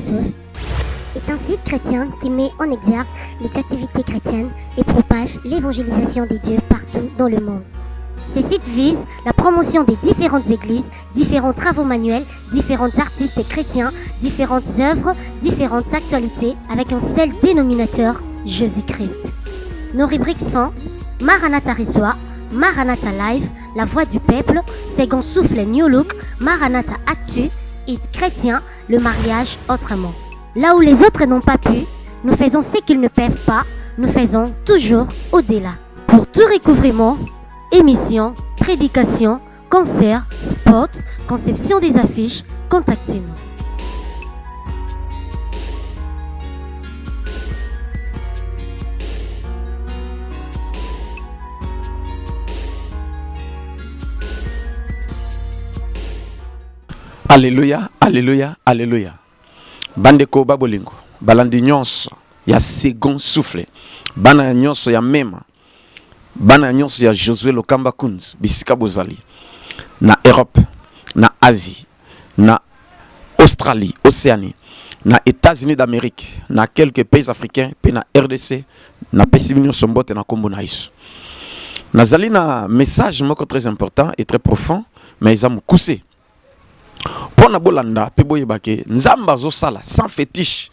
Sauve est un site chrétien qui met en exergue les activités chrétiennes et propage l'évangélisation des dieux partout dans le monde. Ces sites visent la promotion des différentes églises, différents travaux manuels, différents artistes chrétiens, différentes œuvres, différentes actualités avec un seul dénominateur, Jésus-Christ. Nos rubriques sont Maranatha Rissoa, Maranatha Live, La Voix du Peuple, Second Souffle New Look, Maranatha Actu et Chrétien, le mariage autrement. Là où les autres n'ont pas pu, nous faisons ce qu'ils ne peuvent pas, nous faisons toujours au-delà. Pour tout recouvrement, émissions, prédications, concerts, spots, conception des affiches, contactez-nous. Alléluia, alléluia, alléluia. Bandeko babolingo, balandi nyonso ya second souffle. Bana nyonso ya mema. Bana nyonso ya Josué Lokamba Kunz, bisika bozali. Na Europe, na Asie, na Australie, Océanie, na États-Unis d'Amérique, na quelques pays africains, pe na RDC, na Pessimino Sombote na Kombo na Isu. Nazali na message moko très important et très profond, mais ils ont coussé. Pona bolanda pe boyebake nzamba zo sala sans fétiche,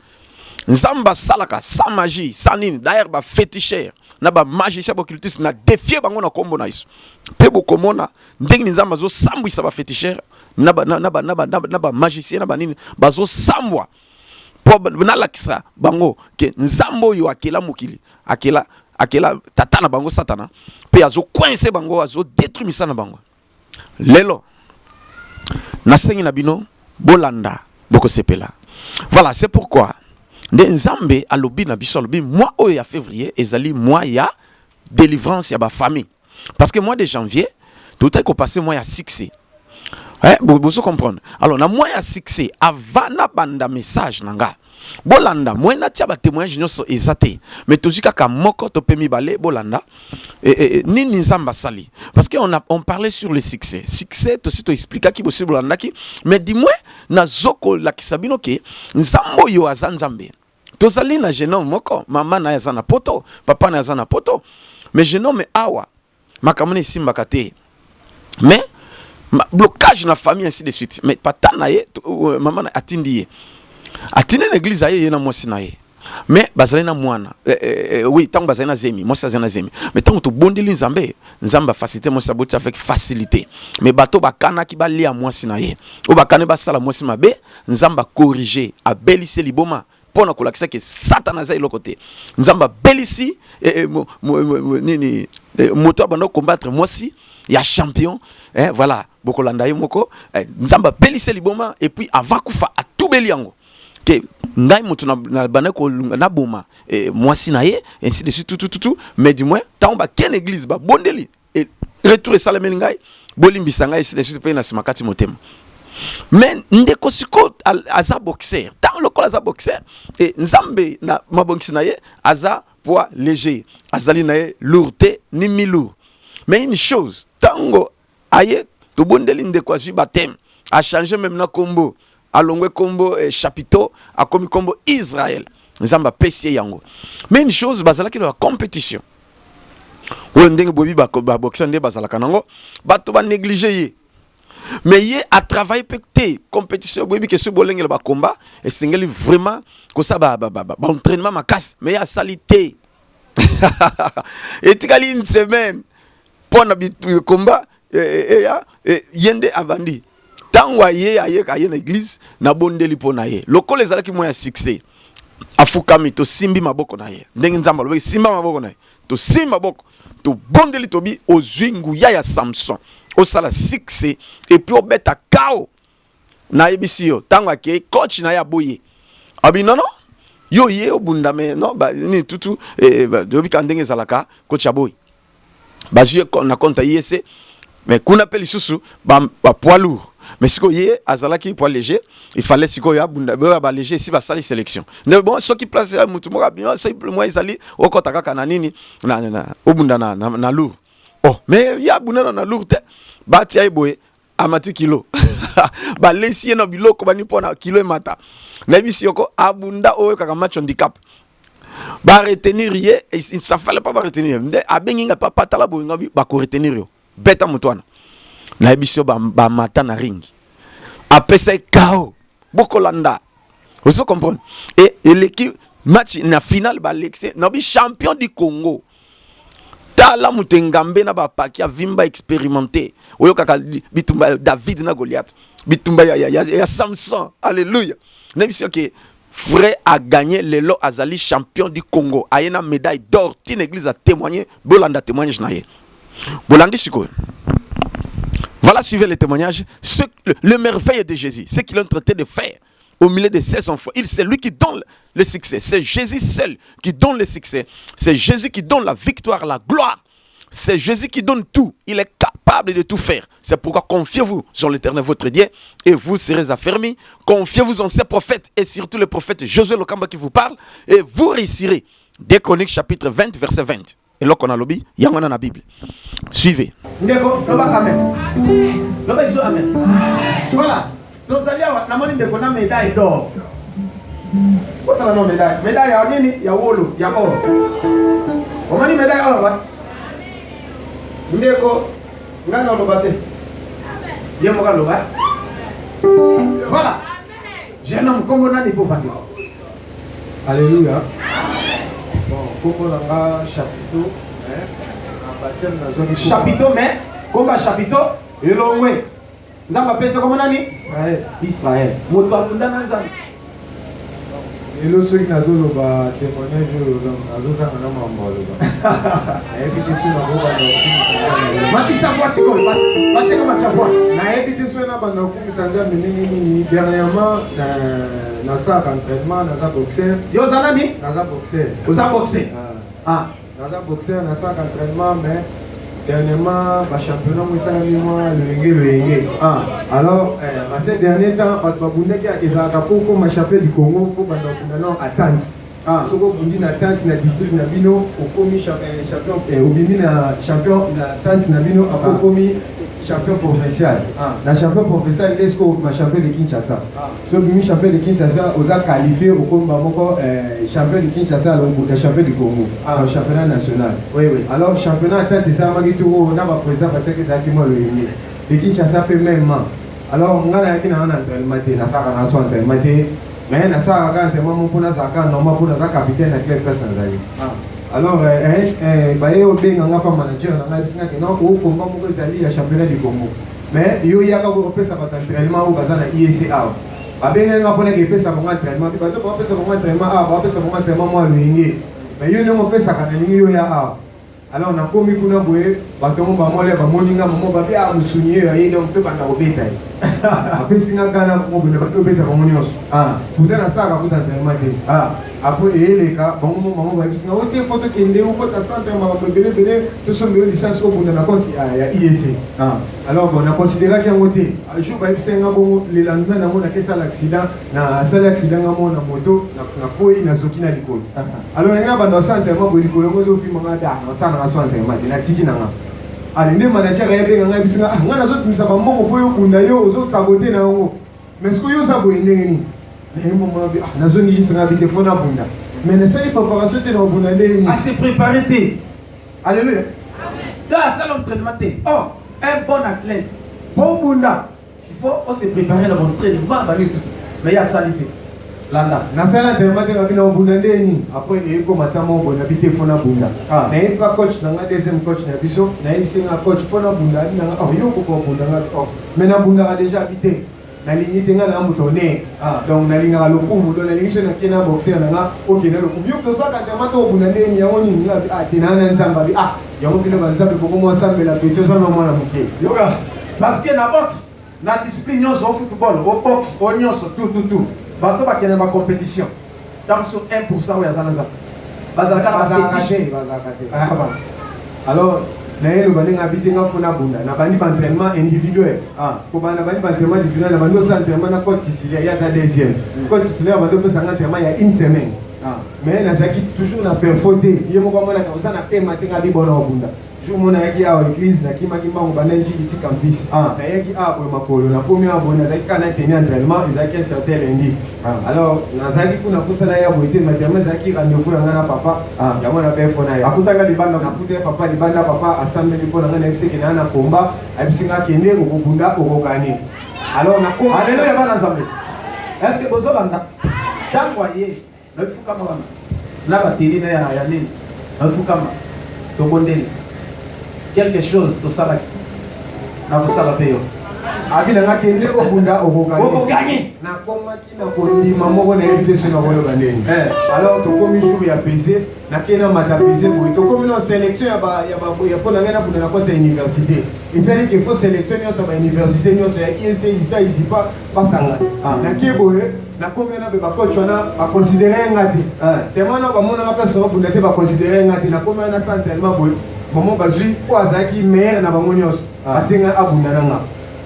nzamba salaka sans magie, sans nini, d'ailleurs ba féticheur na ba magicien ba cultiste na défier bango na kombo na iso pe bokomona ndenge nzamba zo sambwisa ba féticheur na ba magicien na ba nini bazo sambwa po na lakisa bango ke nzambo yo akela mokili akela tata na bango satana pe azo coincer bango azo détruire misana bango lelo nasengi na bino bolanda boko sepela. Voilà, c'est pourquoi nde nzambe alobi na biso alobi mois oyo ya février ezali mois ya délivrance ya ba famille. Parce que mois de janvier tout est passé mois ya succès. Vous comprendre. Alors na mois ya succès avant na banda message nanga. Bolanda moi na tia ba témoignage nyonso ezate mais tozika ka moko to pemi balé bolanda nini nzamba sali parce que on parlait sur le succès to sito expliquer ki possible bolanda ki mais dis-moi na zoko la kisabino ke nzambo yo azanzambe tozali na jeune moko mama na yazana poto papa na yazana poto mais jeune homme awa makamone simba kate mais blocage na famille ainsi de suite mais pata na ye maman na atindi atine l'église aye na mwasi na ye mais bazali na mwana oui tant bazali na zemi mwasi azali na zemi mais tant to bondeli nzamba facilité mwasi aboti avec facilité mais bato bakana ki balia mwasi na ye o bakane basala mwasi mabe nzamba corriger abelisi liboma pona kolakisa ke satana za iloko te nzamba belisi nini moto abando combattre mwasi ya champion voilà bokolanda ye moko nzamba belisi liboma et puis avant kufa atubeli yango que ngai mutu na banako na boma mwasi na ye ainsi de suite tout mais du moins tant ba ken église ba bondeli et retour salameli ngai bolimbisa ngai ainsi de suite pe na simakati motema mais ndeko siko aza boxer tant le col aza boxer et nzambe na mabongisi na ye aza poids léger azali na ye lourdé ni mi-lourd mais une chose tango aye to bondeli ndeko azu batem a changer même na combo alongwe kombo chapiteau a komi kombo Israël nzamba pesier yango mais une chose bazala ki la compétition o ndenge bobi ba boxer ndé bazala kanango bato ba négliger ye mais ye a travaillé pecté compétition bobi que ce bolengela ba combat et singeli vraiment ko ça ba entraînement makasi mais ya salité et tikali une semaine pour na combat yende avandi tangwa ye aye na église na bondeli pona ye lokolo ezalaki moya succès afukami to simbi maboko na ye ndenge nzamba lobe simba maboko na ye to simba maboko to bondeli tobi ozwingu ya Samson o sala succès et puis obeta kao na ebisio tangwa ke coach na ya boye abi non yo ye obundame no ba ni tutu dobi kandenge zalaka coach aboy bazue na konta yese mais kuna peli susu ba poids lourd mais si koye azalaki poids léger il fallait si koya bunda ba léger si ba sali sélection mais bon ce qui place mutu moka bien simplement izali okotaka kana nini na obunda na lourd oh mais ya bunda na lourd te ba tia boye amati kilo ba lesi na biloko bani pona kilo e mata Na bisi yoko abunda oyo kaka match handicap. Ba retenir ye, ça fallait pas ba retenir. Abenginga papa tala boinga ba ko retenir yo. Beta mutwana. Na bisi yo ba mata na ring. Apesa KO. Bokolanda. Vous comprenez? Et l'équipe match na finale ba l'excès, na bi champion du Congo. Tala mutengambe na ba pakia vimba expérimenté. Oyo kaka bitumba David na Goliath. Bitumba ya Samson. Alléluia. Na bisi que frère a gagné le lot azali champion du Congo. Ayena médaille d'or. Tin église a témoigné. Bolanda témoignage na ye. Bolandi siko. Voilà, suivez les témoignages. Le merveille de Jésus. Ce qu'il est en train de faire au milieu de ses enfants. C'est lui qui donne le succès. C'est Jésus seul qui donne le succès. C'est Jésus qui donne la victoire, la gloire. C'est Jésus qui donne tout. Il est capable de tout faire. C'est pourquoi confiez-vous sur l'Éternel votre Dieu et vous serez affermis. Confiez-vous en ses prophètes et surtout le prophète Josué Lokamba qui vous parle et vous réussirez. Des Chroniques chapitre 20 verset 20. Et là qu'on a lobby, il y a dans la Bible. Suivez. Voilà. Nous allons avoir une médaille d'or. Pourquoi tu as une médaille? Médaille, il y a Wolo, il y a or. Comment dit médaille or? Voilà. J'ai un homme comme on a des pauvres. Alléluia. Bon, comme on a chapiteau, chapiteau, mais comme un chapiteau, et l'on ouais. Vous avez appelé ça comment on a dit? Israël. Israël. Moi, tu as un et le ceux qui n'ont pas témoigné, je n'ai pas dernièrement, le championnat alors, ces derniers temps, comme champion du Congo, il faut attendre. Ce que vous dites, attente na district Nabino, au commis champion, champion attente Nabino, au commis champion provincial. La champion provincial, est-ce que ma champion de Kinshasa? Ce que champion de Kinshasa, vous a qualifié au combat champion de Kinshasa, le champion du Congo, le championnat national. Oui, oui. Alors, championnat attente, c'est ça, Magitouro, on a ma président parce que c'est exactement le premier. Le Kinshasa fait même. Alors, on a un entraînement, on a un entraînement. Mais na ça quand tellement pour na ça quand normal pour na capitaine na club personne alors baye obeng nga pas manager na bisina que non au combat mo ezali ya championnat du Congo mais yo ya ka ko pesa ba entraînement ou bazana ISA abenga nga pona ke pesa mo entraînement ba to ba pesa mo entraînement ba pesa mo entraînement mo luingi mais yo no mo pesa ka lingi yo ya alors na komi kuna boye bato mo ba mole ba moninga mo ba bia musunye ya ide mpe banda obeta après singa kana mo bina ba obeta ba monioso kutana saka kuta entraînement après les cas bon mo ba bisinga ote photo kende ou ko ta centre ma ba bele to so me licence ko bunda na compte ya IEC alors bon on a considéré qu'il y a moté jour ba bisinga bon le lendemain na mo na kesa l'accident na sala accident na mo na moto na koi na zokina likolo alors nga ba no centre ma bo likolo mo zo fi mo ngada na sana na soante ma na tiki na nga ali ne manager ya be nga bisinga nga na zo tumisa ba mo ko yo kunda yo zo saboter na ngo mais ce que yo sabo ndengeni na zone yi sanga bi téléphone na bunda mais ne sais pas préparation te na bunda ndeni à se préparer. Alléluia. Dans la salle d'entraînement, un bon athlète, bon bunda, il faut se préparer dans l'entraînement, mais il y a salité. Na salle d'entraînement te na bunda ndeni après il ko matamo bon na bi téléphone na bunda na il pas coach na nga deuxième coach na biso na il singa coach fona bunda na yo ko bunda na mais na bunda a déjà habité na ligne tenga na mutonné donc na linga lo kumu do na lingi na kena boxer na nga okena lo kumu yo to saka tamato bunda ndeni ya woni nga tinana nzamba bi ya woni le banzabe ko mo sambe la petite so no mona muke yoga parce que na boxe na discipline au football au boxe au nyonso tout bato ba kena ba compétition donc sur 1% ya zanaza bazalaka na fétiche alors na yelo balinga habité nga fona bunda na bandi entraînement individuel ko bana bandi entraînement individuel na bando entraînement na coach titulaire ya za deuxième coach titulaire bando pesa entraînement ya une semaine mais na zaki toujours na perforter yemo kwa mona ka usana pe matinga bi bona bunda jour mon ayaki à l'église na kimaki mbango banenji ici campus na yaki a pour makolo na premier abonné na kana tenir entraînement ezaki un certain lundi alors nazaki kuna kusala ya boité maternelle zaki rendez-vous na papa ya mwana pe fona ya akutanga libanda na kuté papa libanda papa assemblée pona na FC kina na komba abisinga kende kokunda kokokani alors na ko alelo ya bana nzambe est-ce que bozolanda tango ye na fukama wana na bateli na ya nini na fukama to bondeli quelque chose to sala na kusala peyo abina ngakende kokunda okokani na komaki na kondima moko na éviter ce na wolo bandeni alors to komi jour ya pesé na kena mata pesé boy to komi na sélection ya pona ngena bunda na kota université ezali que faut sélection yo sa université yo sa IEC ista ici pas sanga na keboye na komi na be ba coach wana ba considérer ngati temana ba mona ngapa so bunda te ba considérer ngati na komi na centrellement boy momo bazui ko azaki meilleur na bango nyos atenga abunda nanga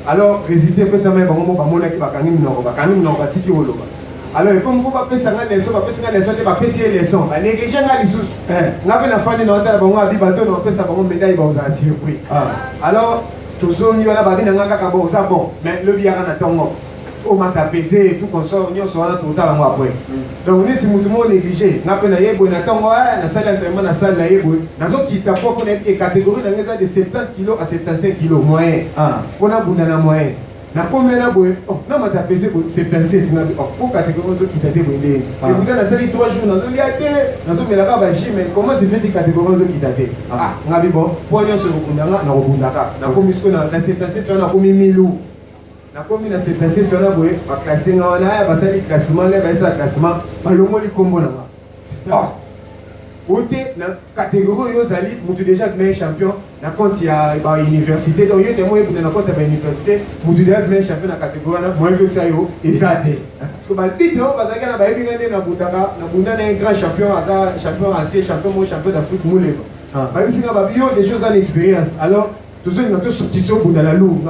alors résultat pesa mai bango bamona ki bakangi mnoko batiki oloba alors et comme ba pesa nga leçon te ba pesi leçon ba négliger nga lisusu nga pe na fani na otala bango abi bato na pesa bango médaille ba oza surpris alors tozongi wana ba bina nga kaka bo ça bon mais le biara na tongo o mata pesé tout consort nyonso wana totala ngo après donc neti mutu mo négliger nga pe na yebo na tongo na salle entraînement na salle na yebo nazo kitsa pour connaître que catégorie na ngeza de 70 kg à 75 kg moyen pona bunda na moyen na combien na boy na mata pesé 77 na pour catégorie zo kitate bundé et bunda na salle 3 jours nazo liate nazo melaka ba gym mais comment c'est fait catégorie zo kitate nga bi bon pour nyonso bunda na bundaka na komisko na 77 na komi milu na komi na 77 wana boye baklase nga wana ya basali classement le baisa classement balongoli kombo na nga ote na catégorie yo zali mutu déjà devenu champion na compte ya ba université donc yo temo yebuna na compte ba université mutu déjà devenu champion na catégorie na moi to yo ezate parce que ba bito bazaka na ba yebinga nde na bunda na un grand champion ata champion ancien champion mo champion d'Afrique muleba ba bisinga ba bio des choses en expérience alors toujours une autre sortie sur bunda la lou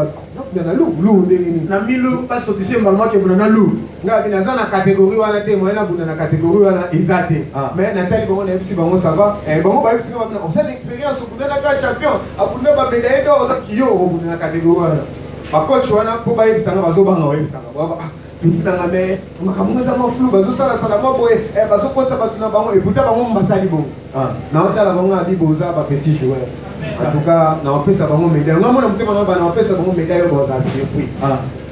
na lou ndeni na milu pas sortir mbalma ke bunda na lou nga binaza na catégorie wana te moyena bunda na catégorie wana ezate mais natali bango na FC bango ça va bango ba FC bango on a l'expérience bunda na grand champion abunda ba médaille d'or na kiyo bunda na catégorie wana ba coach wana po ba FC nga bazo banga wa FC nga ba pisina nga me makamunza maflu bazo sala maboye bazo kotsa batuna bango et pourtant bango mbasali bongo na otala bango abi boza ba petit joueur en tout cas na opesa bango médaille nga mona mutema na ba na opesa bango médaille boza surpris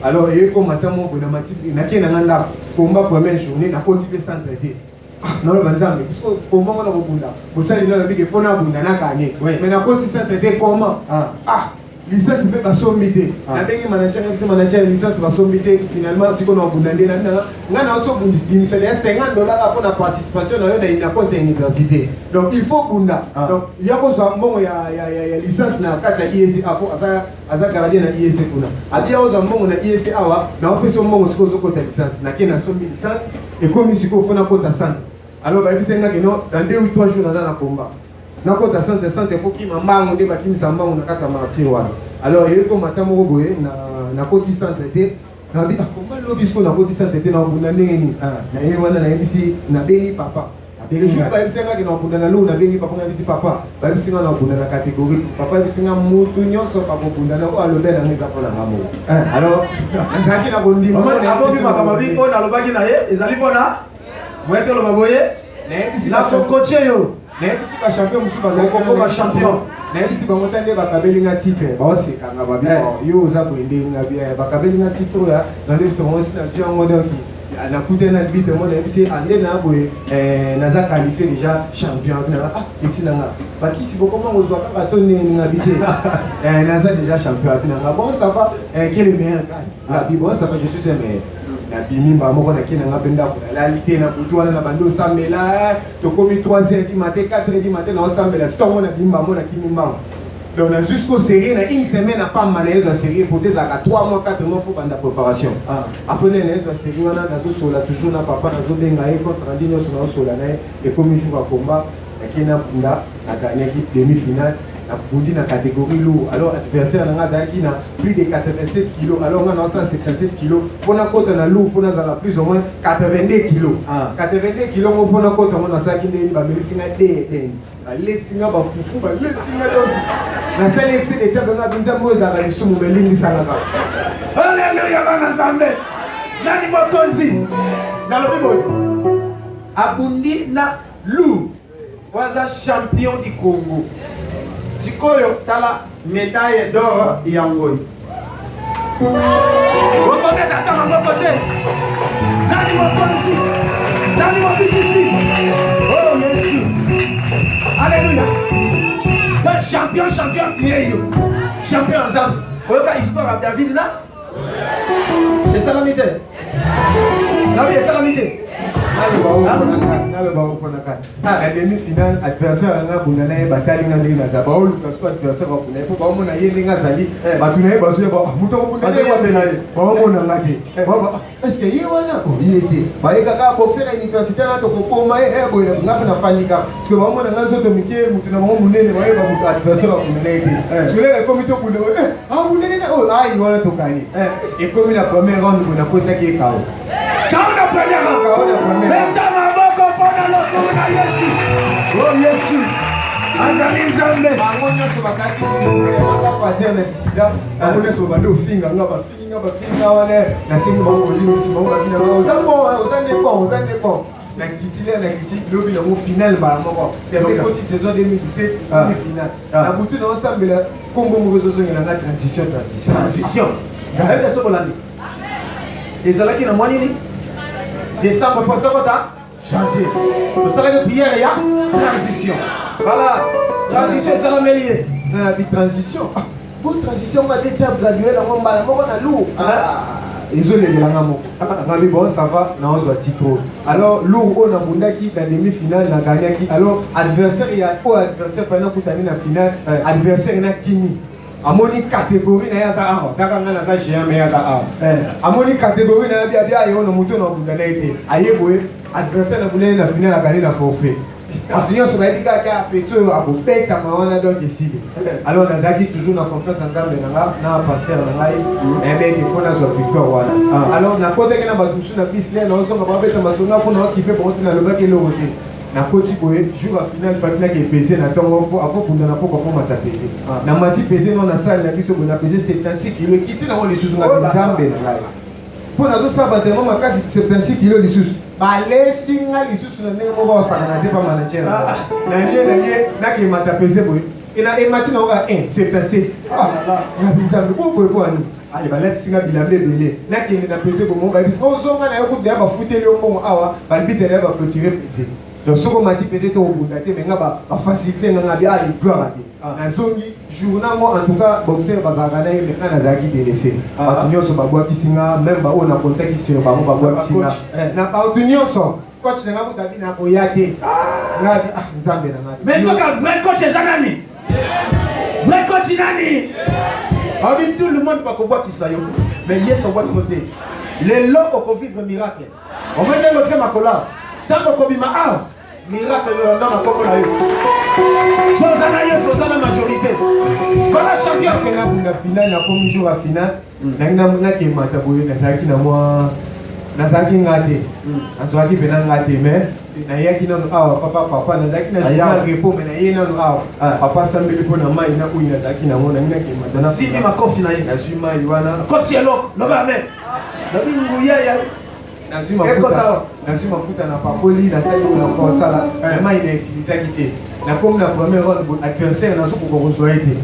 alors et comme matamo bona matiki na kena nganda combat première journée na continuer sans traiter non le banzambe parce que combat ngona bunda bosali na bige fona bunda na gagner mais na continuer sans traiter comment licence pe basombité na bengi manager licence basombité finalement siko na bundande na ngana auto bundisa de $50 pour la participation na compte ya université donc il faut bunda donc yako zo mbongo ya licence na kati ya IEC apo aza gardien na IEC kuna abia ozo mbongo na IEC awa na opeso mbongo siko zo kota licence na kena sombi licence et comme siko fona kota 100 alors ba bisenga kino dans 2 ou 3 jours na combat na kota santé faut ki mambango nde bakimisa mbango na kata martir wana alors yeko matamo boye na koti santé te na bi komba lobi sko na koti santé te na bunda ndenge na ye wana na yebisi na bengi papa abeli je ba yebisi nga na bunda na lu na bengi papa na yebisi papa ba yebisi nga na bunda na catégorie papa yebisi nga mutu nyonso pa bunda na o alobela ngeza pona ngamo alors azaki na bondima na aboki makamabi o na lobaki na ye ezali pona moyeto lo baboye na yebisi la coach yo na yebisi ba champion musu ba ba champion na yebisi bango tande bakabeli nga titre baosekanga babi yo oza boende nga bia bakabeli nga titre ya na ndebisi bango si na ziango donc na kute na bite mo na yebisi ande na boye naza qualifié déjà champion na etina nga bakisi boko mo ozwa ka batonne nga bije naza déjà champion na nga bon ça va quel est meilleur la bi bon ça va je suis un meilleur na bimimba moko na kina nga benda ko la lité na butu wana na bando samela to komi 3h du matin 4h du matin na samela stongo na bimba mo na kimimba donc na jusqu'au série na une semaine na pas malaise à série pour des à 3 mois 4 mois faut banda préparation après na l'aise à série wana na zo sola toujours na papa na zo benga e contre Andinho so na sola na et comme jour à combat na kina bunda na gagné demi finale na bondi na catégorie lourd. Alors adversaire na zaki na plus de 87 kg. Alors on a 177 kg. Pour na côté na lourd, pour na plus ou moins 82 kg. 82 kg on pour na côté on a zaki ndeni ba melisinga de. Lesinga ba fufu ba lesinga do. Na sala excès de table na binza moza ba lisumu melingi salaka. Alléluia bana zambe. Nani mokonzi? Na lobi boy. Abundi na Lou waza champion du Congo. Sikoyo tala médaille d'or yangoi. Reconnaître à mon côté. Nani mokonzi? Nani mobikisi? Oh Yesu. Alléluia. Donc champion yeyo. Champion ensemble. Oyoka histoire à David là. C'est ça la mité. Non mais c'est ça la mité. La demi-finale, adversaire a une bataille dans les Nazabaou, parce que l'adversaire a une époque, on a yéli Nazali, Batuné, Basu, Mouton, est-ce qu'il y a un peu de temps? Baïka, boxer à l'université, là, tu peux pas aller, boy, on a pas de fanica. Parce que vraiment, on a un autre métier, nous avons mon nez, adversaire a une époque. Tu l'as comme tu peux le dire, ah, vous l'avez dit, ah, il va le toquer. Et comme la première ronde, on a posé qui est KO. Meta maboko pona lokuna Yesu. Oh Yesu. Azali nzambe. Bangonya so bakati ngaba passer na sikida. Bangonya so bando finga ngaba wale na singi bango limi si bango bina ozande po. Na kitile lobi na mo final ba moko. Depuis petite saison 2017 demi-finale. Na butu na ensemble la kombo mo rezo zonga na transition. Zabe de sokolandi. Ezalaki na mwanini? Décembre, janvier. Vous savez que prière, il y a transition. Voilà, transition, c'est la mêlée. Dans la vie transition. Bonne transition, on va dire gradué, on a lourd. Isolé de la maman. Bon, ça va, non, on titre. Alors, lourd, on a Moundaki, la demi-finale, on a gagné. Alors, adversaire, il y a un adversaire pendant que tu as la finale. Adversaire, il y a Kimi. Amoni catégorie na yaza aho takanga na za géant mais yaza aho amoni catégorie na bia yo no muto na bundana ite ayeboye adversaire na bunene na finale gagner la forfait Antonio so baidi kaka peto abobeta mawana donc ici alors nazaki toujours na confiance en Nzambe na pasteur na ngai ebe ki fona so victoire wana alors na kote ke na batusu na bisle na onso ba beta masonga pour na okipe pour na lobaki lo roté na koti boye jour à finale fatina ke pesé na tongo po afo bunda na poko fo mata pesé na mati pesé non na salle na biso bona pesé 76 kg kiti na on les sous na Nzambe na ngai pour nazo saba tellement makasi 76 kg les sous balesinga les sous na ndenge moko osaka na te pa manager na lié na ke mata pesé boye ina emati na oka 1 77 na Nzambe po ani allez balati singa bilambe belé na ke na pesé bomo ba bis ozonga na yoku de ba futeli ombongo awa ba bitele ba clôturer pesé. Donc, ce qu'on m'a dit peut-être au bout de mais on va faciliter, on va bien aller gloire. Na zongi journal en tout cas boxer bazagana ile kana zaki délaissé. Atunyo so babwa kisinga même ba on a contact qui sur ba babwa kisinga. Na ba atunyo so coach na ngamu tabi na koyate. Ngabi nzambe na ngabi. Mais so ka vrai coach ezanani? Vrai coach nani? On dit tout le monde pas ko bwa kisayo. Mais yes on bwa sauter. Les locaux ko vivre miracle. On va dire l'autre makola. Tant ko bima miracle dans la coco na Yesu. Sozana Yesu, sozana majorité. Voilà champion. Na finale na comme jour à finale, na ke mata boye na saki na moi na saki ngate. Na saki pena ngate mais na yaki na papa na saki na ya repo mais na yena no papa sambeli po na mai na kuina saki na mona ngina ke mata na. Si ma kofi na yena. Na suis mai wana. Koti elok, lo ba men. Na bi nguya ya. Nazima mafuta na papoli na sali na kwa sala vraiment il est utilisé quitté na comme la première ronde adversaire na soko ko zoete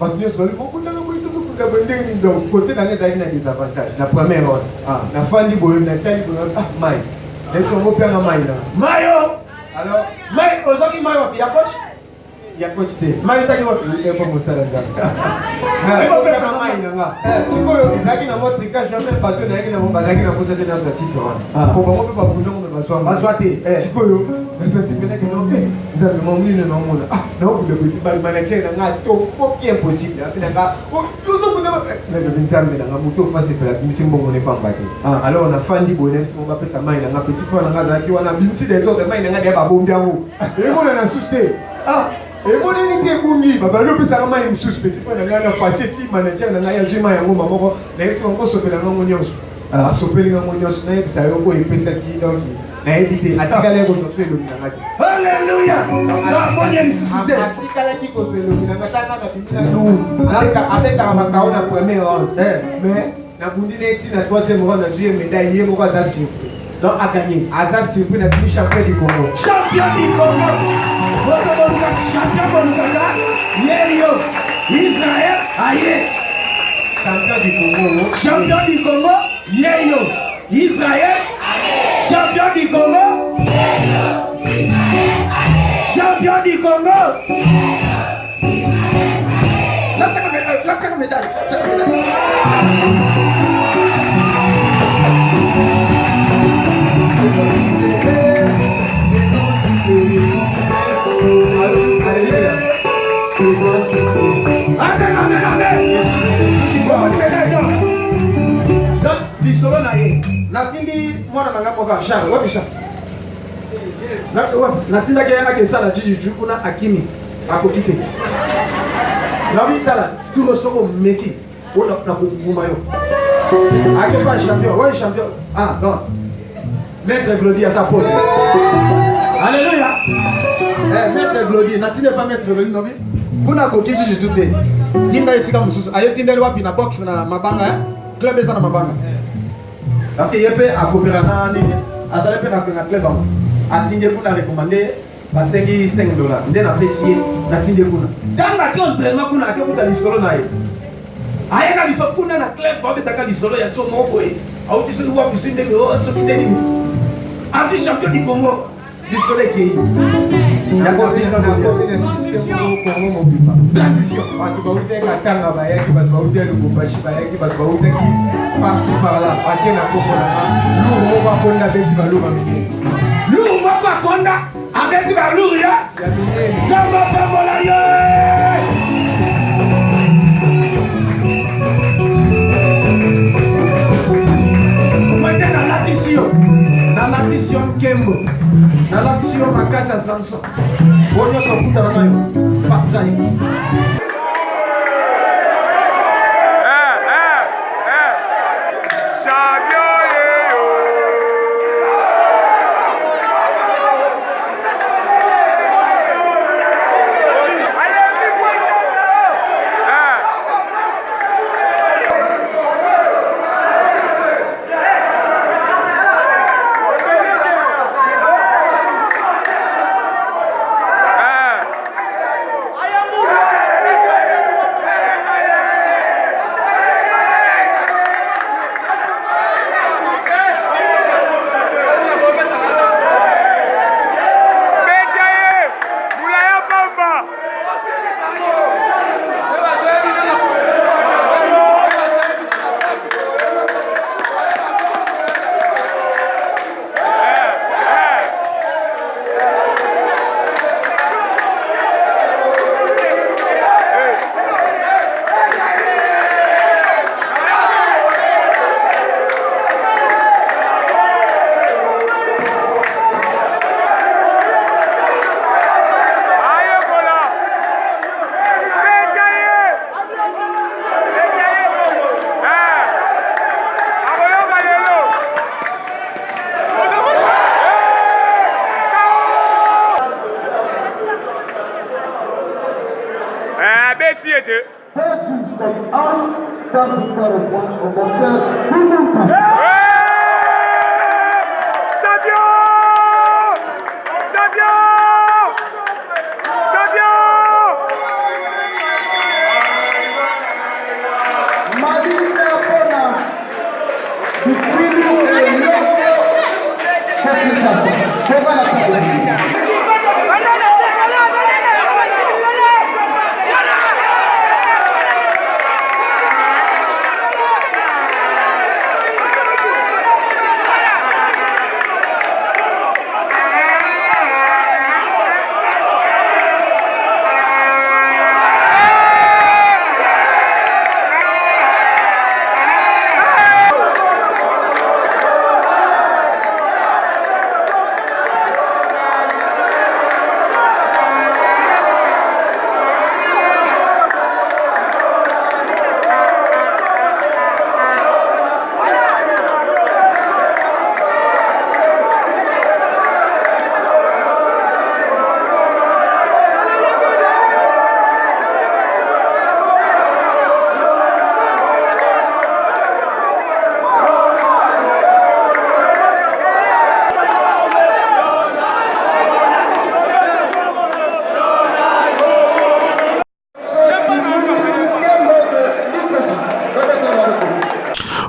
patunios ba ko kutana ko itu ko da bende ndo côté na ngeza ina désavantage la première ronde na fandi boyo na tali boyo mai ndio ngo pia na mai na mayo alors mai ozoki mayo ya coach ya coach te mai taki wapi ko musala ngaka na pesa mai na sikoyo izaki na motrika jamais bato na yaki na bazaki na kosa te na so titre ko ba mo pe ba bundo mo ba baswate sikoyo basati pena ke no nzambe mo mline na mona na ko de ba manager na ngato ko ki impossible apena nga o yozo bunda na de nzambe na muto face pela misimbo mo ne pamba te alors on a fandi bonne mo ba pesa mai na petit frère na ngazaki wana bimsi des autres mai na ngade ba bombi yango e mona na souste Et mon unité bungi, baba lobi sarama une sous petit point na na facheti manager na ya zima yango mamoko na esi ngo sopela ngo nyonso. A sopeli ngo nyonso na ebisa yo ko epesa ki donc na ebité atikala ko so swelo na ngati. Alléluia. Na monia ni suscité. Atikala ki ko swelo na ngata na bimina lu. Avec la makao na premier round. Mais na bundi neti na troisième round na zuye médaille yemo kwa zasi. Donc a gagné. Aza surpris na plus champion du Congo. Champion du Congo. Champion Bolukaka. Yeyo. Israël aye. Champion du Congo. Champion du Congo. Yeyo. Israël. Champion du Congo. Champion du Congo. Let's take a medal. Donc, bisolo na ye. Natindi mwana nanga moka Charles, wapi Charles? Natinda ke akesa na jiji kuna akimi akokite. Nabi tala tout le soko meki ona na kuguma yo. Ake pas champion, ouais champion. Ah non. Maître Glody à sa porte. Alléluia. Maître Glody, natinda pas Maître Glody nobi. Kuna kokiji jiji tute. Tinda isika mususu. Ayo tinda wapi na box na mabanga, club eza na mabanga. Parce que yepe a coopérer na nini azale pe na club bango atinge kuna recommander basengi $5 nde na pesier na tinge kuna tanga ki entraînement kuna ke kuta lisolo na ye ayeka biso kuna na club ba betaka lisolo ya tsomo boye au tisi wa pisinde ngo so kiteni afi champion du Congo lisolo ki ya ko vinga na transition Batu baute katanga bayaki batu baute lukumbashi bayaki batu baute ki par-ci par-là ake na kokona lourd va konda beti baluma mingi lourd va pas konda abeti baluri ya zamba pamola ye mwete na latisiyo Kembo na latisiyo makasi ya Samson bonyo sokutana nayo Papzai.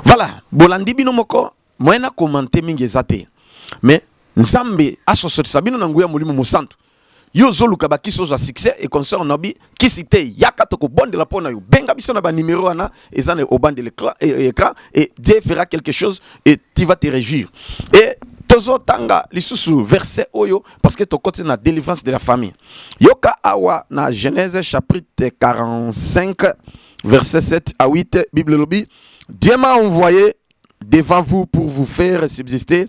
Voilà, bolandi bino moko moyena commenter mingi ezate. Mais nzambe asosoti sabino na nguya mulimo musantu. Yo zoluka ba kiso za succès et concert nabi kisite yaka to ko bonde la pona yo benga biso na ba numéro wana ezane au bas de l'écran et Dieu fera quelque chose et tu vas te réjouir. Et tozo tanga lisusu verset oyo parce que to côté na délivrance de la famille. Yoka awa na Genèse chapitre 45 verset 7 à 8 Bible lobby. Dieu m'a envoyé devant vous pour vous faire subsister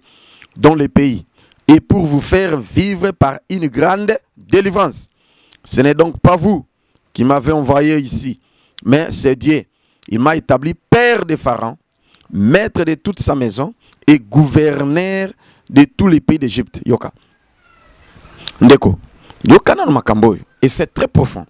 dans les pays et pour vous faire vivre par une grande délivrance. Ce n'est donc pas vous qui m'avez envoyé ici, mais c'est Dieu. Il m'a établi père de Pharaon, maître de toute sa maison et gouverneur de tous les pays d'Égypte. Yoka. Ndeko. Yoka na makamboyo. Et c'est très profond.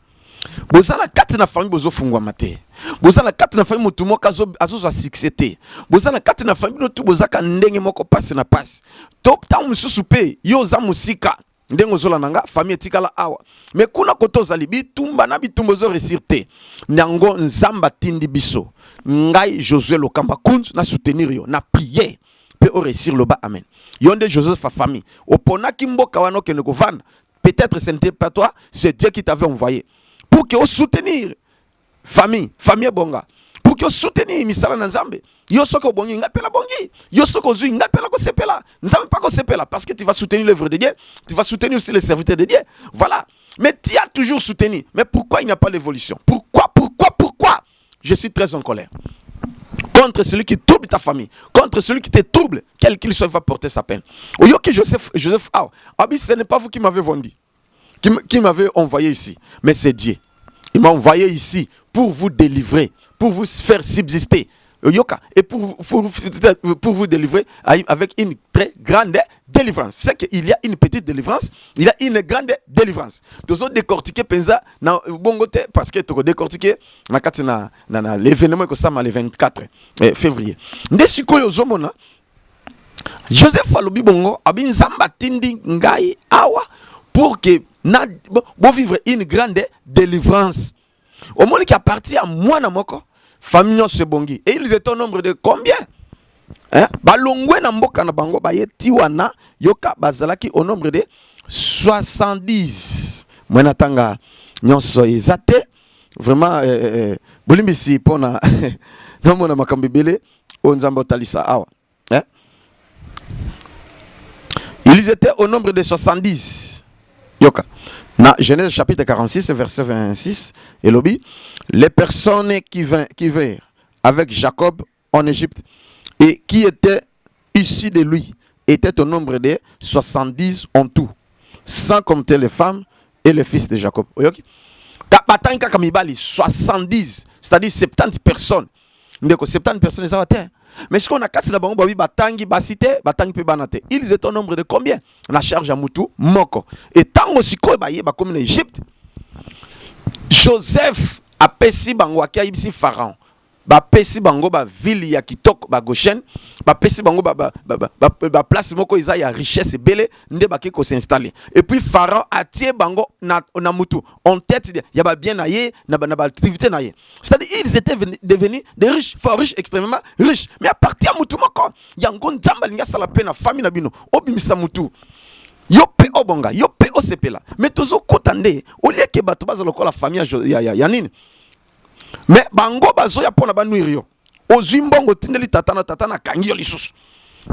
Bozala kati na famille bozo fungwa mate. Bozala kati na famille mutu moka azo succès. Bozala kati na famille no tu bozaka ndenge moko passe na passe. Top ta mususu pe yo za musika. Ndengo zola nanga famille etikala awa. Mais kuna koto zali bitumba na bitumba zo resirte. Nyango nzamba tindi biso. Ngai Josué Lokamba Kunz na soutenir yo na prier. Pe o resir le bas amen. Yonde Joseph fa famille. Opona kimboka wano ke neko vana. Peut-être ce n'était pas toi, c'est Dieu qui t'avait envoyé. Pour que vous soutenir famille bonga. Pour que vous soutenir misala na nzambe. Yo soko bongi ngapela bongi. Yo soko zui ngapela ko sepela. Nzambe pas ko sepela parce que tu vas soutenir l'œuvre de Dieu. Tu vas soutenir aussi les serviteurs de Dieu. Voilà. Mais tu as toujours soutenu. Mais pourquoi il n'y a pas d'évolution? Pourquoi? Je suis très en colère. Contre celui qui trouble ta famille, contre celui qui te trouble, quel qu'il soit, va porter sa peine. Oyoki Joseph, ce n'est pas vous qui m'avez vendu, qui m'avez envoyé ici, mais c'est Dieu. Il m'a envoyé ici pour vous délivrer, pour vous faire subsister. Yoka, et pour vous délivrer avec une très grande délivrance. C'est qu'il y a une petite délivrance, il y a une grande délivrance. Tous autres décortiqués pensa na bongote parce que tu décortiqué na l'événement que ça le 24 février. Ndesiko yozomona Joseph alobi bongo abi nzamba tindi ngai awa pour que na bo vivre une grande délivrance. Au moment qui appartient à moi na moko famille se bongi. Et ils étaient au nombre de combien? Balongwe na mboka na bango bayeti wana yoka bazalaki au nombre de 70. Mwana tanga nyonso ezate vraiment bolimbisi pona nomona makambibele onzambo talisa awa. Ils étaient au nombre de 70. Yoka. Dans Genèse chapitre 46, verset 26, et lobby, les personnes qui vinrent avec Jacob en Égypte et qui étaient issues de lui étaient au nombre de 70 en tout, sans compter les femmes et les fils de Jacob. 70, c'est-à-dire 70 personnes. 70 personnes, ils avaient. Mais ce qu'on a quatre na bango babi batangi basite batangi pe banate. Ils étaient au nombre de combien? La charge à Moutou moko. Et tant aussi ko baye ba comme en Égypte. Joseph a pesi bango akia ibisi Pharaon. Ba pesi bango ba ville ya kitoko ba Goshen, ba pesi bango ba place moko isa ya richesse belé nde ba ki ko s'installer. Et puis Pharaon a tie bango na Moutou en tête ya ba bien naye na ba activité naye. C'est-à-dire ils étaient devenus des riches, fort riches, extrêmement riches. Mais à partir Moutou moko yango nzamba linga sala pe na famille na bino obimisa Moutou. Yo pe obonga, yo pe osepela. Mais tozo kotande au lieu que bato bazalo ko la famille ya nini. Mais bango bazoya pona banuirio ozimbongo tindeli tatana kangi lisusu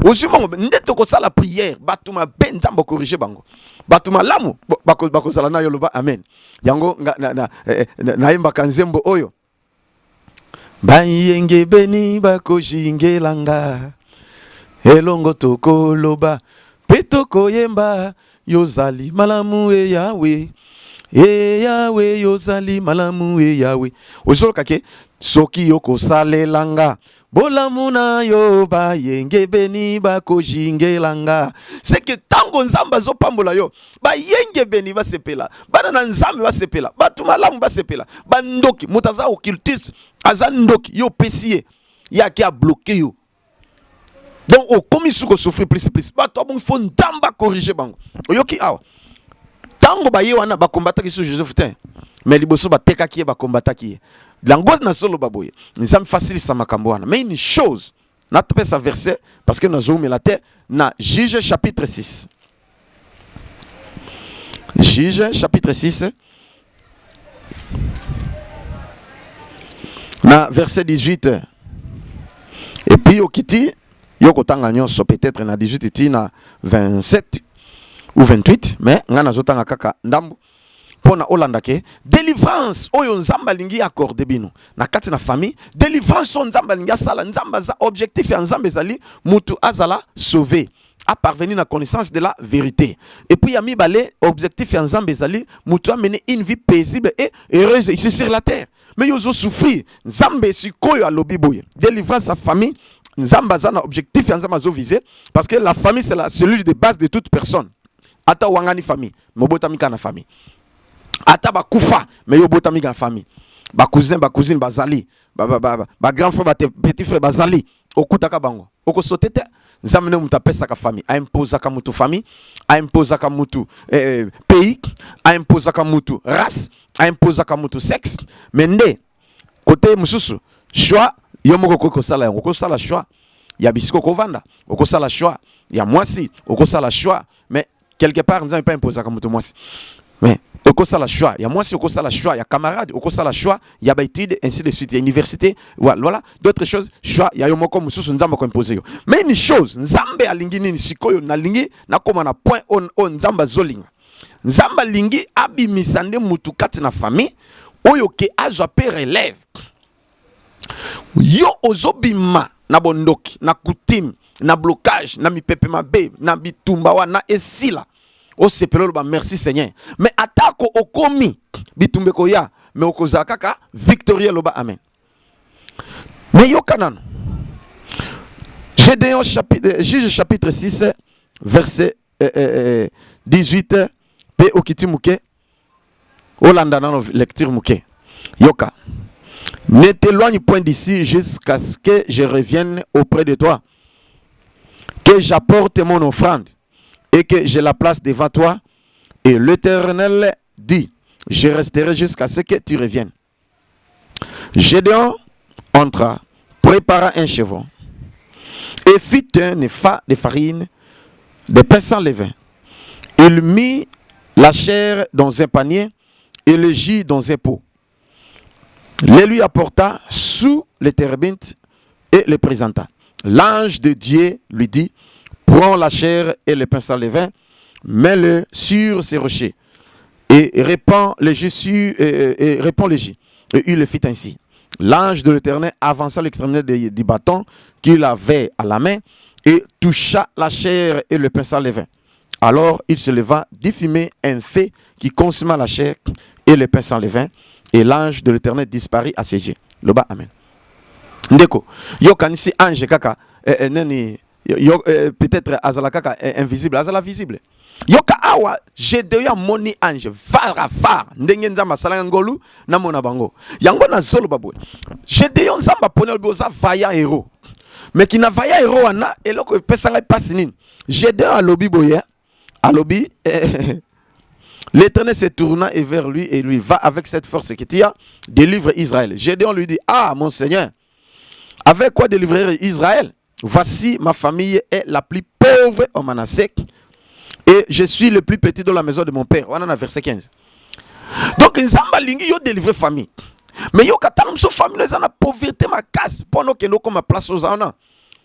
ozimbongo ndeto ko sala prière batuma benzambo corriger bango batuma lamu bako sala na yoloba amen yango na yemba kanzembo oyo bayenge beni bako jingelanga elongo toko loba petoko yemba yozali malamu e Yahweh. E Yahweh yozali malamu e Yahweh. Ozoloka ke soki yoko salelanga bolamuna yo ba yenge beni ba ko jingelanga. C'est que tango nzamba zo pambola yo ba yenge beni ba sepela bana na nzambe ba sepela batu malamu ba sepela bandoki mutaza occultiste azandoki yo pesie ya ki a bloqué yo. Donc au comme suko souffrir plus ba to bon faut ndamba corriger bango oyoki awa. Tango ba yewana ba combattre ki sur Joseph tin mais liboso ba teka ki ba combattre ki langoise na solo baboye nzam facile sa makambo wana mais une chose n'a pas sa verset parce que nous avons la terre na Juge chapitre 6. Juge chapitre 6 na verset 18 et puis au kiti yoko tanga nyonso peut-être na 18 iti na 27 ou 28 mais ngana zotanga kaka ndambu pona olanda ke délivrance oyo nzamba lingi accorde bino na kati na famille délivrance on nzamba lingi sala nzamba za objectif ya nzamba ezali mutu azala sauvé à parvenir à la connaissance de la vérité. Et puis, Yami Balé, objectif en Zambé Zali, Moutou a mené une vie paisible et heureuse ici sur la terre. Mais ils ont souffert. Zambé, si koyo a lobi boye. Délivrer sa famille, Zamba zana objectif en Zamba zo visé. Parce que la famille, c'est la cellule de base de toute personne. Ata wangani famille, mobota mika na famille. Ata ba kufa, mais yobota mika na famille. Ba cousin, bazali. Ba grand frère, ba petit frère, bazali. Okutaka bango. Oko sotete. Zamene mutapesa ka famille, a imposa ka mutu famille, a imposa ka mutu pays, a imposa ka mutu race, a imposa ka mutu sexe. Mende côté mususu, choix yomoko ko sala yango ko sala choix. Ya bisiko ko vanda, ko sala choix. Ya mwasi, ko sala choix. Mais quelque part nous n'avons pas imposé ka mutu mwasi. Mais au sala choix, il y a moi si au sala choix, il y a camarades, au sala choix, il y a baïtide, ainsi de suite, il y a université, voilà, d'autres choses, choix, il y a yo moko mususu nzamba ko imposer yo. Mais une chose, nzambe alingi ni sikoyo na lingi na koma na point on nzamba zolinga. Nzamba lingi abi misande mutu kati na famille, oyo ke azwa pe relève. Yo ozobima na bondoki, na coutume, na blocage, na mipepe mabe, na bitumba na esila. O sepelo ba merci Seigneur. Mais atako okomi bitumbe ko ya, mais okoza kaka victorieux loba amen. Mais yo kanano. Gédéon chapitre Juge chapitre 6 verset 18 pe okiti muke Olanda na lecture muke. Yoka. Ne t'éloigne point d'ici jusqu'à ce que je revienne auprès de toi. Que j'apporte mon offrande et que je la place devant toi. Et l'Éternel dit, je resterai jusqu'à ce que tu reviennes. Gédéon entra, prépara un chevron et fit un épha de farine, de pain sans levain. Il mit la chair dans un panier et le jus dans un pot. Les lui apporta sous les térébintes et les présenta. L'ange de Dieu lui dit, prends la chair et le pain sans levain, mets-le sur ces rochers et répands les jus et répands les jus. Et il le fit ainsi. L'ange de l'Éternel avança l'extrémité du bâton qu'il avait à la main et toucha la chair et le pain sans levain. Alors il se leva d'y un feu qui consuma la chair et le pain sans levain, et l'ange de l'Éternel disparut à ses yeux. Le bas, amen. Ndeko, yo kanisi ange kaka nani peut-être azala kaka invisible, azala visible. Yo ka awa Gédéon moni ange var ndenge nzamba sala ngolu na mona bango. Yango na zolo babwe. Gédéon nzamba ponel boza vaillant héros. Mais qui na vaillant héros ana eloko pesanga passe nini. Gédéon alobi boye, alobi l'Éternel se tourna et vers lui et lui va avec cette force qui t'y a délivre Israël. Gédéon lui dit, ah mon Seigneur, avec quoi délivrer Israël? Voici ma famille est la plus pauvre au Manassé et je suis le plus petit dans la maison de mon père. On en a verset 15. Donc nzamba lingi yo délivrer famille. Mais yo katalum so famille les ana pauvreté ma casse pendant que nous comme place aux ana.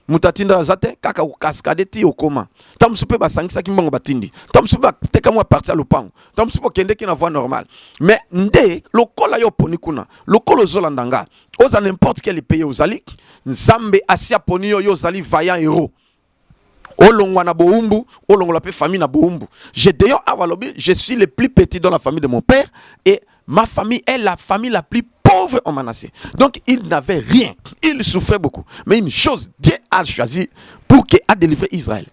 Mutatinda zate kaka ukaskade ti okoma. Tam supe ba sangisa ki mbongo batindi. Tam supe teka mwa partir lopango. Tam supe kende ki na voie normale. Mais nde lokola yo poni kuna. Lokolo zolandanga. Oza n'importe quel pays ozali. Nzambe asia poni yo zali vaillant héros. Olongwa na boumbu, olongwa la pe famille na boumbu. Gédéon awalobi, je suis le plus petit dans la famille de mon père et ma famille est la famille la plus pauvre en Manassé. Donc il n'avait rien. Il souffrait beaucoup. Mais une chose, Dieu a choisi pour qu'il a délivré Israël.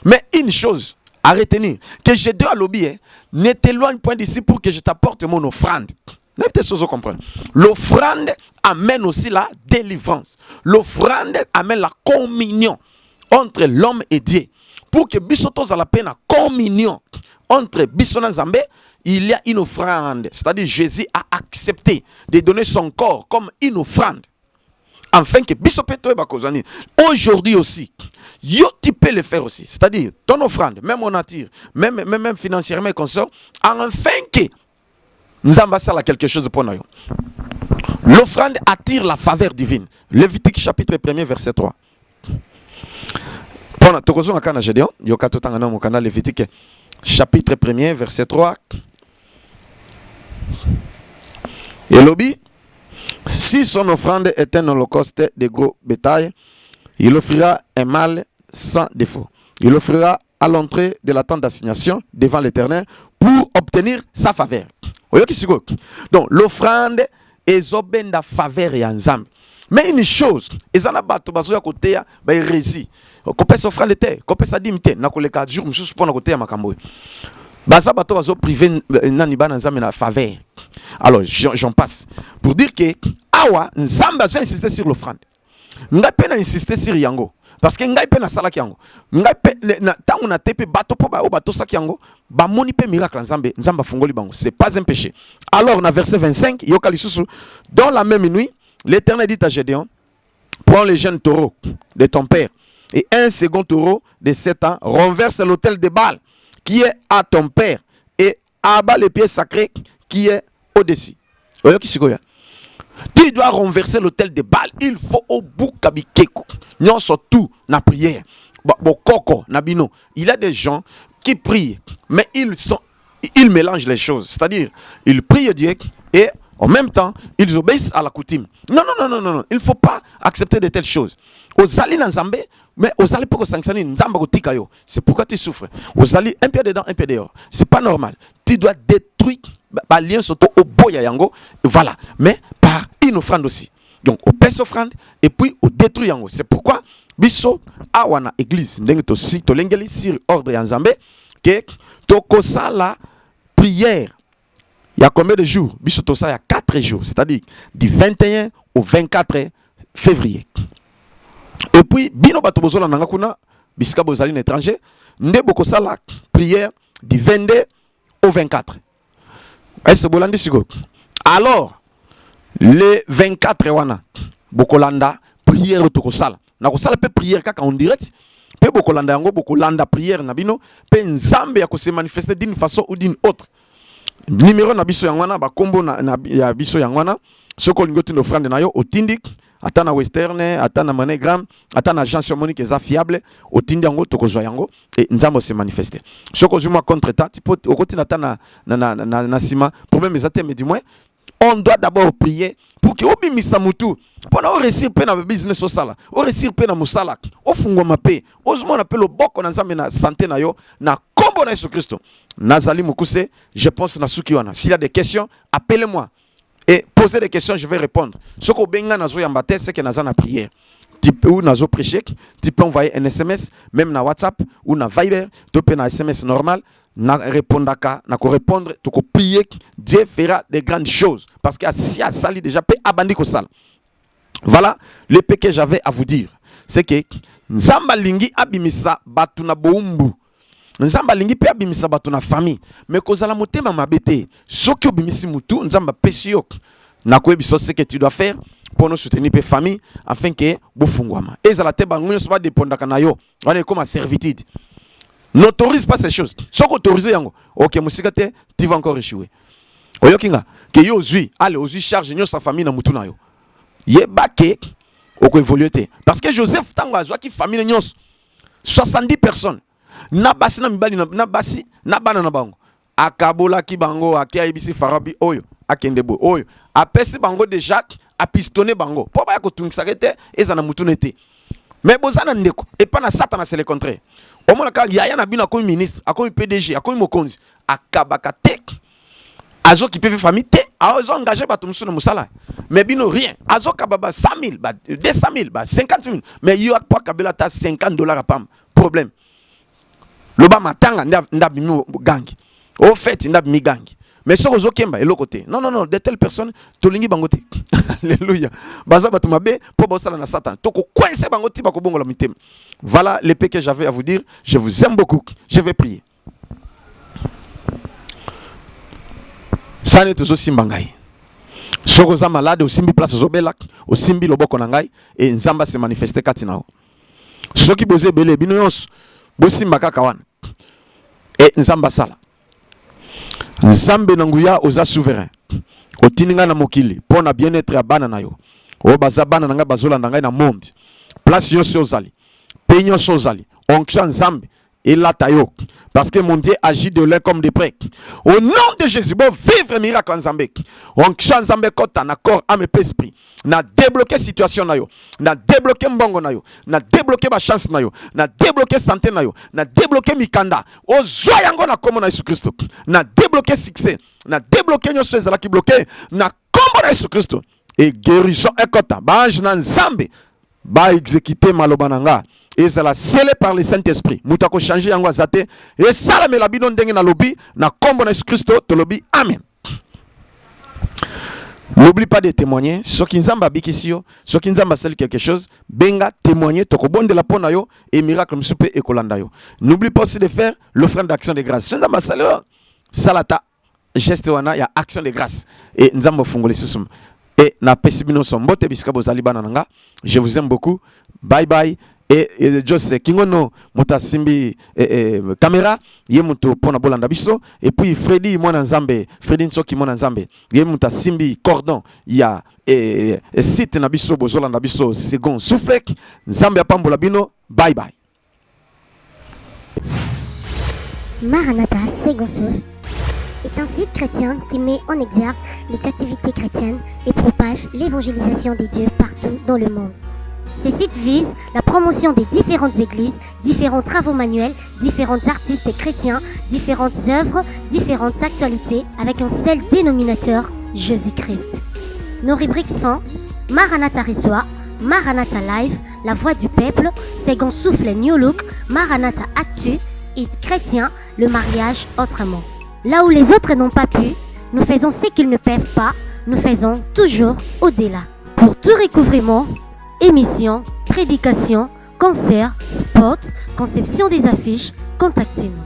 Mais une chose à retenir, que Gédéon a lobby, ne t'éloigne point d'ici pour que je t'apporte mon offrande. L'offrande amène aussi la délivrance. L'offrande amène la communion entre l'homme et Dieu. Pour que bisotos à la peine communion entre Bissona Zambé, il y a une offrande. C'est-à-dire Jésus a accepté de donner son corps comme une offrande. afin que aujourd'hui aussi, tu peux le faire aussi. C'est-à-dire, ton offrande, même en nature, même financièrement, consort, afin que nous ambassons quelque chose pour nous. L'offrande attire la faveur divine. Lévitique chapitre 1er, verset 3. Lévitique chapitre 1er, verset 3. Et l'obit, si son offrande est un holocauste de gros bétail, il offrira un mâle sans défaut. Il offrira à l'entrée de la tente d'assignation devant l'Éternel pour obtenir sa faveur. Donc l'offrande est obéie faveur et ensemble. Mais une chose, ils en abattent bazoya côté ya ba hérésie. Kopé s'offrande te, kopé sa dimité, na koleka jour msusu pona côté ya makambo. Baza bato bazo privé nani ba nzambe na faveur. Alors j'en passe pour dire que awa nzamba a insisté sur l'offrande. Ngai pe na insister sur yango parce que ngai pe na sala yango. Ngai pe na tangu na tepe bato po ba o bato saki yango ba moni pe miracle nzambe nzamba fungoli bango. C'est pas un péché. Alors na verset 25, yoka lisusu dans la même nuit, l'Éternel dit à Gédéon, prends les jeunes taureaux de ton père et un second taureau de 7 ans, renverse l'autel de Baal qui est à ton père et abat les pieds sacrés qui est au-dessus. Tu dois renverser l'autel de Baal. Il faut au bout kabikeko. Nous surtout na prière. Bokoko nabino. Il y a des gens qui prient, mais ils mélangent les choses. C'est-à-dire, ils prient Dieu et en même temps, ils obéissent à la coutume. Non. Il ne faut pas accepter de telles choses. Ozali Nzambe, mais Ozali pour sanctionner Nzamba Tikayo. C'est pourquoi tu souffres. Ozali un pied dedans, un pied dehors. C'est pas normal. Tu dois détruire les liens surtout au boya yango. Voilà. Mais par une offrande aussi. Donc, au pèse offrande et puis au détruit yango. C'est pourquoi, biso, awana église, n'engeto lengeli sur ordre Nzambe, que tokosa la prière. Il y a combien de jours? Il y a 4 jours, c'est-à-dire du 21 au 24 février. Et puis, bino bato bozola nanga kuna, bisika bozali na étranger, nde bokosa la prière du 22 au 24. Est-ce bolandi sigo? Alors, le 24 wana, bokolanda prière tokosala. Na kosala pe prière kaka en direct. Pe bokolanda yango bokolanda prière na bino, pe nzambe ya ko se manifester d'une façon ou d'une autre. Numéro na biso yangwana ba kombo na ya biso yangwana soko lingoti n'offrande na yo otindik atana western atana monogram atana agence monique eza fiable otindi yango tokozwa yango et nzambo se manifester soko zuma contre ta tipo okoti na na sima problème ezate mais du moins on doit d'abord prier pour que obimisa mutu pona o réussir pe na business au sala o réussir pe na musala o fungwa mape o zuma na pe lo boko na nzambe na santé na yo na kombo na Yesu Christo. Nazali Mukuse, je pense na Sukiwana. S'il y a des questions, appelez-moi et posez des questions, je vais répondre. Ce que benga nazo yambate, c'est que naza na prière. Ou nazo prêcher, tu peux envoyer un SMS, même na WhatsApp ou na Viber, tu peux na SMS normal, na répondaka, na ko répondre, tu ko prier, Dieu fera des grandes choses parce que si a sali déjà pe abandi ko sala. Voilà le pe que j'avais à vous dire, c'est que nzamba lingi abimisa batu na boumbu. Nzamba lingi pe abimisa bato na famille mais kozala motema mabete soki obimisi mutu nzamba pesi yo na koyebiso ce que tu dois faire pour nous soutenir pe famille afin que bofungwama ezala te bango nyonso ba dépendaka na yo wana comme servitude. N'autorise pas ces choses. Soko autorise yango OK musika te tu vas encore échouer. Oyokinga que yo zui allez ozui charge nyonso sa famille na mutu na yo yeba ke oko évoluer te parce que Joseph tango azwa ki famille nyonso 70 personnes na basi na mibali na basi na bana na bango akabola ki bango akia ibisi farabi oyo akende bo oyo apesi bango déjà a pistonné bango po ba ko tungisa kete ezana mutune te mais bozana ndeko et pas na satana c'est le contraire au moins ka yaya na bino comme ministre akomi PDG akomi mokonzi akabaka tek azo ki pepe famille te azo engagé bato musu na musala mais bino rien azo kababa 100 000 ba 200 000 ba 50 000 mais yo akwa kabela ta $50 pam problème. Loba matanga ndabimi gangi. Au fait ndabimi gangi. Mais ce que zokemba eloko te. Non, de telles personnes tolingi bangote. Alléluia. Baza batu mabe po bosala na Satan. Toko coincer bangoti bako bongola mitem. Voilà l'épée que j'avais à vous dire. Je vous aime beaucoup. Je vais prier. Sane tozo simbangai. Soko za malade osimbi place ozobela, osimbi loboko na ngai et nzamba se manifester kati na yo. Soki boze bele bino yonso bosimba kaka wana. Et nzamba sala. Nzambe na nguya oza souverain. Otininga na mokili pona bien-être ya bana na yo. O baza bana na nga bazolanda ngai na monde. Place yonso ozali. Pays yonso ozali. Onction nzambe elata yo. Parce que mon Dieu agit de l'un comme de près. Au nom de Jésus, bon vivre miracle en Zambé. Onction nzambe kota na corps âme et esprit. Na débloquer situation na yo. Na débloquer mbongo na yo. Na débloquer ba chance na yo. Na débloquer santé na yo. Na débloquer mikanda. O zwa yango na komo na Yesu Christo. Na débloquer succès. Na débloquer nyonso ezala ki bloqué na kombo na Yesu Christo. Et guérison ekota. Ba ange na nzambe ba exécuter maloba nanga. Et ça la scellé par le Saint-Esprit. Moutako changer yango azate. Et ça la melabino ndenge na lobi na kombo na Yesu Christo to lobi amen. N'oublie pas de témoigner. Soki nzamba bikisio, soki nzamba sel quelque chose, benga témoigner toko bonde la pona yo et miracle msupe ekolanda yo. N'oublie pas aussi de faire l'offrande d'action de grâce. Nzamba sel salata geste wana ya action de grâce et nzamba fungole susum. Et na pesibino sombote biska bozali bana nanga. Je vous aime beaucoup. Bye bye. Et Jose Kingono mota simbi caméra ye muto pona bolanda biso et puis Freddy mwana nzambe Freddy Nsoki mwana nzambe ye muta simbi cordon ya site na biso bozolanda biso second souffle nzambe apambola bino bye bye. Maranatha Second Souffle est un site chrétien qui met en exergue les activités chrétiennes et propage l'évangélisation des dieux partout dans le monde. Ces sites visent la promotion des différentes églises, différents travaux manuels, différents artistes chrétiens, différentes œuvres, différentes actualités avec un seul dénominateur, Jésus-Christ. Nos rubriques sont Maranatha Reçoit, Maranatha Live, La Voix du Peuple, Second Souffle New Look, Maranatha Actu et Chrétien, le mariage autrement. Là où les autres n'ont pas pu, nous faisons ce qu'ils ne peuvent pas, nous faisons toujours au-delà. Pour tout recouvrement, émissions, prédications, concerts, spots, conception des affiches, contactez-nous.